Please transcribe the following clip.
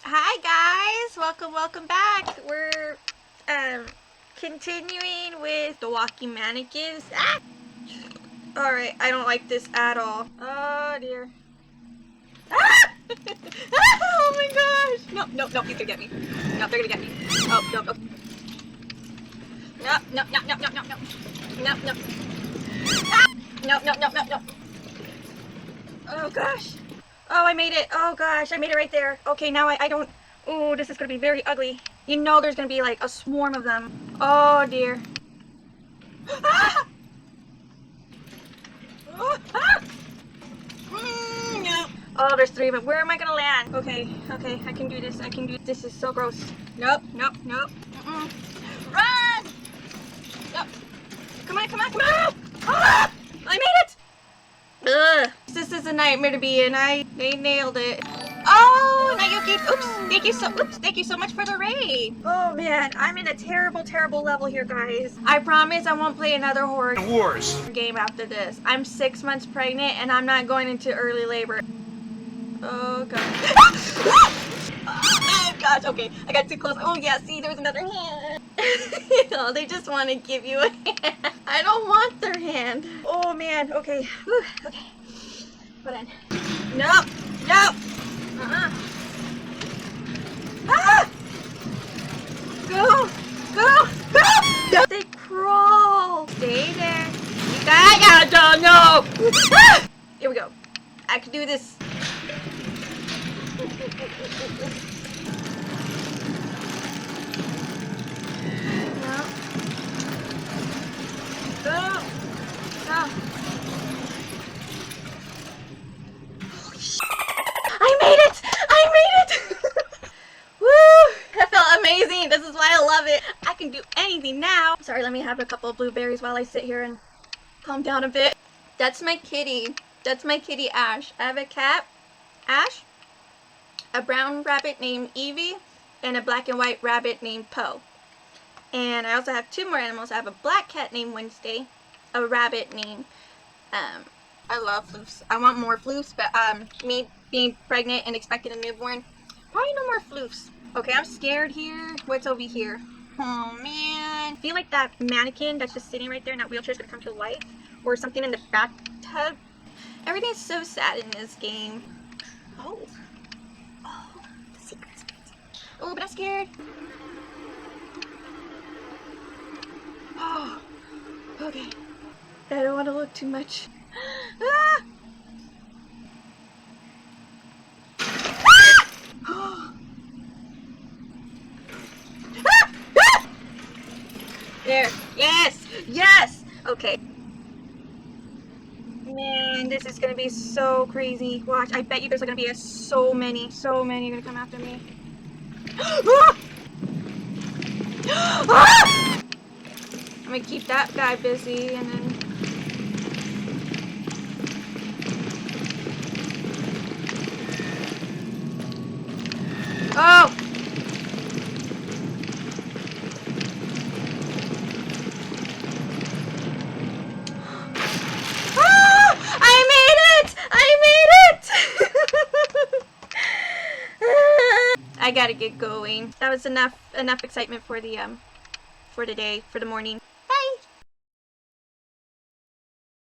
Hi guys, welcome back. We're continuing with the walking mannequins. All right, I don't like this at all. Oh dear. Oh my gosh. No, he's gonna get me. No, they're gonna get me. Oh, no. No. No. Oh gosh. Oh, I made it. Oh gosh, I made it right there. Okay, now I don't. Oh, this is gonna be very ugly. You know there's gonna be like a swarm of them. Oh dear. Ah! No. Oh, there's three of them. Where am I gonna land? Okay, I can do this. This is so gross. Nope. Run! Nope. Come on! Ah! I made it! Ugh. This is a nightmare to be in. They nailed it. Oh, Nayuki. Thank you so much for the raid. Oh man, I'm in a terrible level here, guys. I promise I won't play another horror game after this. I'm 6 months pregnant and I'm not going into early labor. Oh god. Oh gosh, okay. I got too close. Oh yeah, see, there was another hand. They just want to give you a hand. I don't want their hand. Oh man, okay. Whew. Okay. Put in. No. Ah! Go. They crawl. Stay there. No. Ah! Here we go. I can do this. Go. I made it! Woo! That felt amazing. This is why I love it. I can do anything now. Sorry, let me have a couple of blueberries while I sit here and calm down a bit. That's my kitty. Ash. I have a cat, Ash, a brown rabbit named Evie, and a black and white rabbit named Poe. And I also have two more animals. I have a black cat named Wednesday, a rabbit named, I love floofs. I want more floofs, but me being pregnant and expecting a newborn, probably no more floofs. Okay, I'm scared here. What's over here? Oh man. I feel like that mannequin that's just sitting right there in that wheelchair is gonna come to life, or something in the bathtub. Everything's so sad in this game. Oh, the secret. Oh, but I'm scared. Oh, okay. I don't want to look too much. Ah! Ah! There. Yes. Okay. Man, this is gonna be so crazy. Watch. I bet you there's gonna be so many gonna come after me. Ah! I'm gonna keep that guy busy and then. Oh! I gotta get going. That was enough excitement for the day, for the morning.